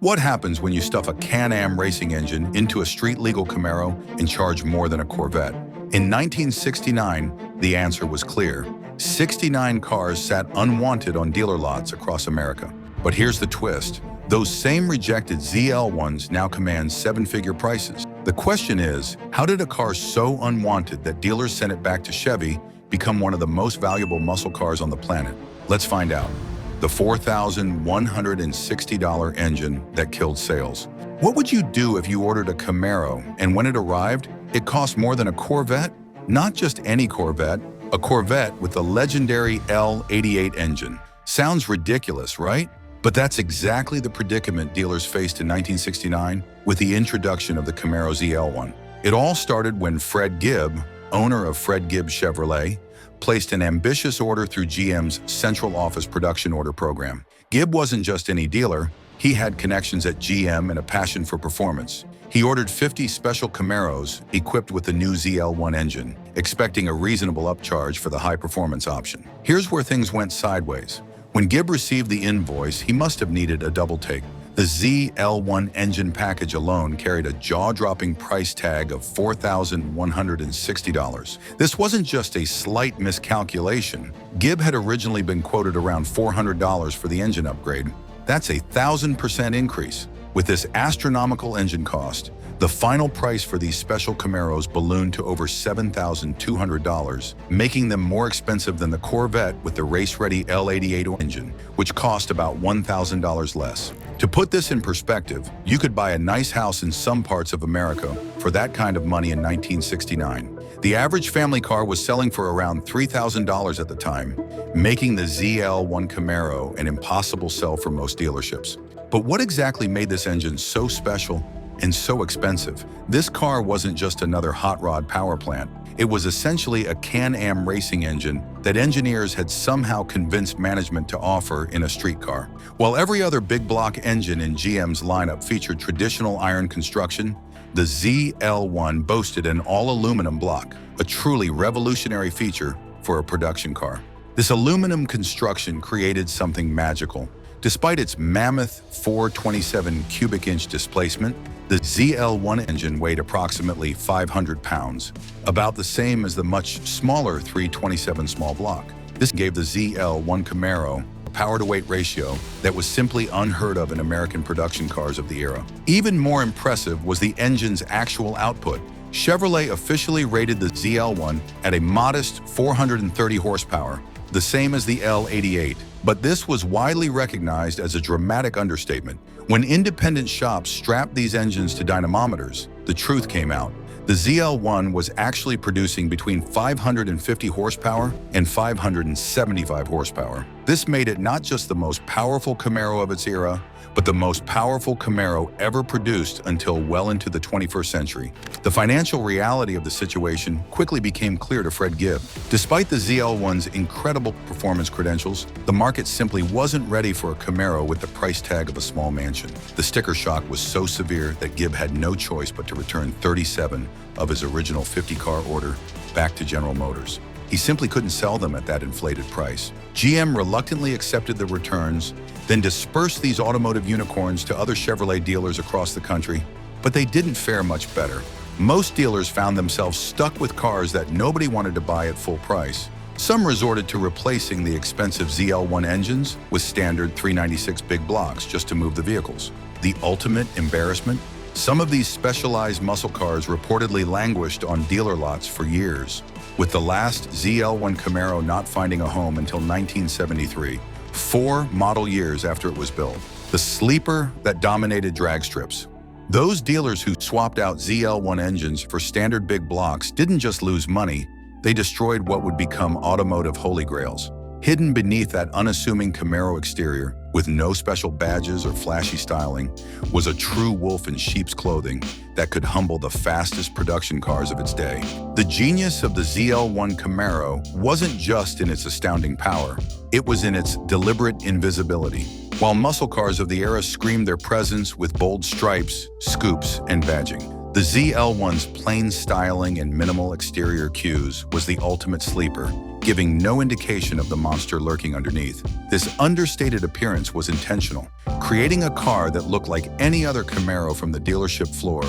What happens when you stuff a Can-Am racing engine into a street-legal Camaro and charge more than a Corvette? In 1969, the answer was clear. 69 cars sat unwanted on dealer lots across America. But here's the twist. Those same rejected ZL1s now command seven-figure prices. The question is, how did a car so unwanted that dealers sent it back to Chevy become one of the most valuable muscle cars on the planet? Let's find out. The $4,160 engine that killed sales. What would you do if you ordered a Camaro and when it arrived, it cost more than a Corvette? Not just any Corvette, a Corvette with the legendary L88 engine. Sounds ridiculous, right? But that's exactly the predicament dealers faced in 1969 with the introduction of the Camaro ZL1. It all started when Fred Gibb, owner of Fred Gibb Chevrolet, placed an ambitious order through GM's Central Office Production Order Program. Gibb wasn't just any dealer, he had connections at GM and a passion for performance. He ordered 50 special Camaros equipped with the new ZL1 engine, expecting a reasonable upcharge for the high-performance option. Here's where things went sideways. When Gibb received the invoice, he must have needed a double take. The ZL1 engine package alone carried a jaw-dropping price tag of $4,160. This wasn't just a slight miscalculation. Gibb had originally been quoted around $400 for the engine upgrade. That's a 1,000% increase. With this astronomical engine cost, the final price for these special Camaros ballooned to over $7,200, making them more expensive than the Corvette with the race-ready L88 engine, which cost about $1,000 less. To put this in perspective, you could buy a nice house in some parts of America for that kind of money in 1969. The average family car was selling for around $3,000 at the time, making the ZL1 Camaro an impossible sell for most dealerships. But what exactly made this engine so special and so expensive? This car wasn't just another hot rod power plant. It was essentially a Can-Am racing engine that engineers had somehow convinced management to offer in a street car. While every other big block engine in GM's lineup featured traditional iron construction, the ZL1 boasted an all-aluminum block, a truly revolutionary feature for a production car. This aluminum construction created something magical. Despite its mammoth 427 cubic inch displacement, the ZL1 engine weighed approximately 500 pounds, about the same as the much smaller 327 small block. This gave the ZL1 Camaro a power-to-weight ratio that was simply unheard of in American production cars of the era. Even more impressive was the engine's actual output. Chevrolet officially rated the ZL1 at a modest 430 horsepower, the same as the L88. But this was widely recognized as a dramatic understatement. When independent shops strapped these engines to dynamometers, the truth came out. The ZL1 was actually producing between 550 horsepower and 575 horsepower. This made it not just the most powerful Camaro of its era, but the most powerful Camaro ever produced until well into the 21st century. The financial reality of the situation quickly became clear to Fred Gibb. Despite the ZL1's incredible performance credentials, the market simply wasn't ready for a Camaro with the price tag of a small mansion. The sticker shock was so severe that Gibb had no choice but to return 37 of his original 50-car order back to General Motors. He simply couldn't sell them at that inflated price. GM reluctantly accepted the returns, then dispersed these automotive unicorns to other Chevrolet dealers across the country. But they didn't fare much better. Most dealers found themselves stuck with cars that nobody wanted to buy at full price. Some resorted to replacing the expensive ZL1 engines with standard 396 big blocks just to move the vehicles. The ultimate embarrassment? Some of these specialized muscle cars reportedly languished on dealer lots for years, with the last ZL1 Camaro not finding a home until 1973, 4 model years after it was built. The sleeper that dominated dragstrips. Those dealers who swapped out ZL1 engines for standard big blocks didn't just lose money, they destroyed what would become automotive holy grails. Hidden beneath that unassuming Camaro exterior, with no special badges or flashy styling, was a true wolf in sheep's clothing that could humble the fastest production cars of its day. The genius of the ZL1 Camaro wasn't just in its astounding power, it was in its deliberate invisibility. While muscle cars of the era screamed their presence with bold stripes, scoops, and badging, the ZL1's plain styling and minimal exterior cues was the ultimate sleeper. giving no indication of the monster lurking underneath. This understated appearance was intentional, creating a car that looked like any other Camaro from the dealership floor,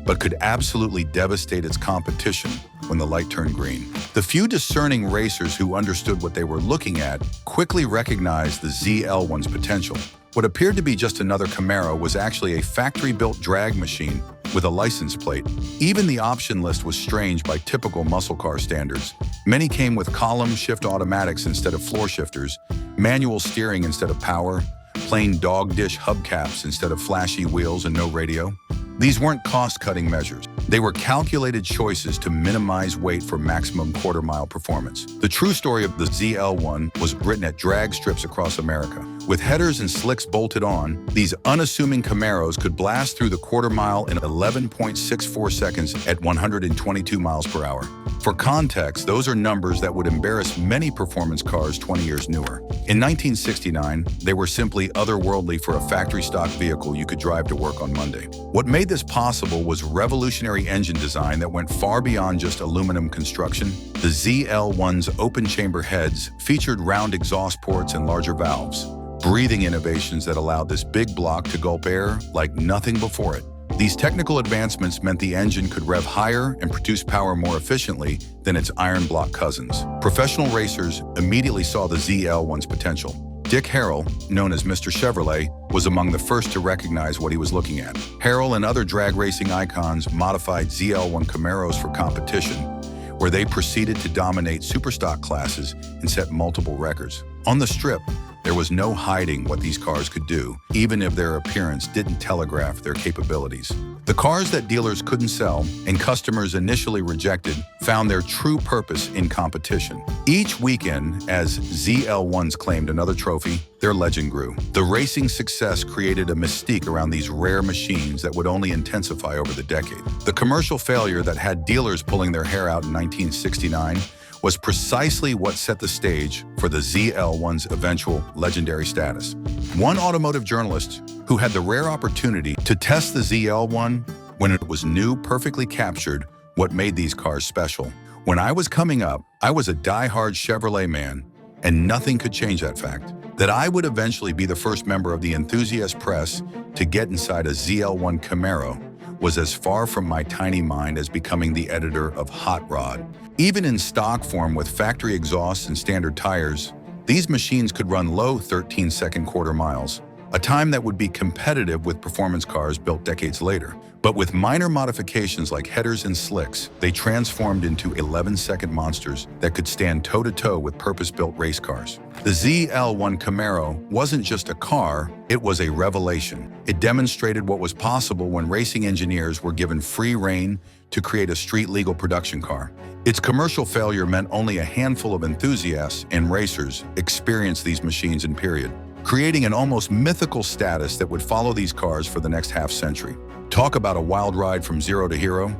but could absolutely devastate its competition when the light turned green. The few discerning racers who understood what they were looking at quickly recognized the ZL1's potential. What appeared to be just another Camaro was actually a factory-built drag machine with a license plate. Even the option list was strange by typical muscle car standards. Many came with column shift automatics instead of floor shifters, manual steering instead of power, plain dog dish hubcaps instead of flashy wheels and no radio. These weren't cost-cutting measures. They were calculated choices to minimize weight for maximum quarter-mile performance. The true story of the ZL1 was written at Dragstrips across America. With headers and slicks bolted on, these unassuming Camaros could blast through the quarter-mile in 11.64 seconds at 122 miles per hour. For context, those are numbers that would embarrass many performance cars 20 years newer. In 1969, they were simply otherworldly for a factory-stock vehicle you could drive to work on Monday. What made this possible was revolutionary engine design that went far beyond just aluminum construction. The ZL1's open-chamber heads featured round exhaust ports and larger valves, breathing innovations that allowed this big block to gulp air like nothing before it. These technical advancements meant the engine could rev higher and produce power more efficiently than its iron block cousins. Professional racers immediately saw the ZL1's potential. Dick Harrell, known as Mr. Chevrolet, was among the first to recognize what he was looking at. Harrell and other drag racing icons modified ZL1 Camaros for competition, where they proceeded to dominate superstock classes and set multiple records. On the strip, there was no hiding what these cars could do, even if their appearance didn't telegraph their capabilities. The cars that dealers couldn't sell and customers initially rejected found their true purpose in competition. Each weekend, as ZL1s claimed another trophy, their legend grew. The racing success created a mystique around these rare machines that would only intensify over the decade. The commercial failure that had dealers pulling their hair out in 1969 was precisely what set the stage for the ZL1's eventual legendary status. One automotive journalist who had the rare opportunity to test the ZL1 when it was new perfectly captured what made these cars special. When I was coming up, I was a die-hard Chevrolet man, and nothing could change that fact. That I would eventually be the first member of the enthusiast press to get inside a ZL1 Camaro was as far from my tiny mind as becoming the editor of Hot Rod. Even in stock form with factory exhausts and standard tires, these machines could run low 13-second quarter miles, a time that would be competitive with performance cars built decades later. But with minor modifications like headers and slicks, they transformed into 11-second monsters that could stand toe-to-toe with purpose-built race cars. The ZL1 Camaro wasn't just a car, it was a revelation. It demonstrated what was possible when racing engineers were given free rein to create a street-legal production car. Its commercial failure meant only a handful of enthusiasts and racers experienced these machines in period, creating an almost mythical status that would follow these cars for the next half-century. Talk about a wild ride from zero to hero.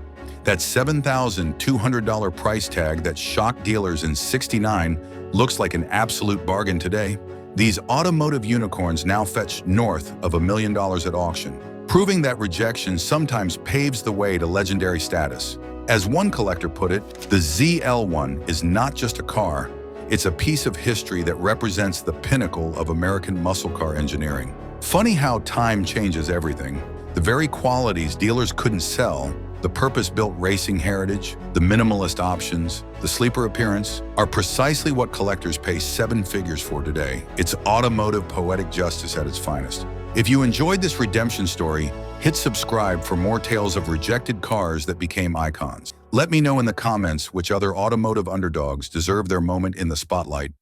That $7,200 price tag that shocked dealers in '69 looks like an absolute bargain today. These automotive unicorns now fetch north of $1 million at auction, proving that rejection sometimes paves the way to legendary status. As one collector put it, the ZL1 is not just a car, it's a piece of history that represents the pinnacle of American muscle car engineering. Funny how time changes everything. The very qualities dealers couldn't sell, the purpose-built racing heritage, the minimalist options, the sleeper appearance, are precisely what collectors pay 7 figures for today. It's automotive poetic justice at its finest. If you enjoyed this redemption story, hit subscribe for more tales of rejected cars that became icons. Let me know in the comments which other automotive underdogs deserve their moment in the spotlight.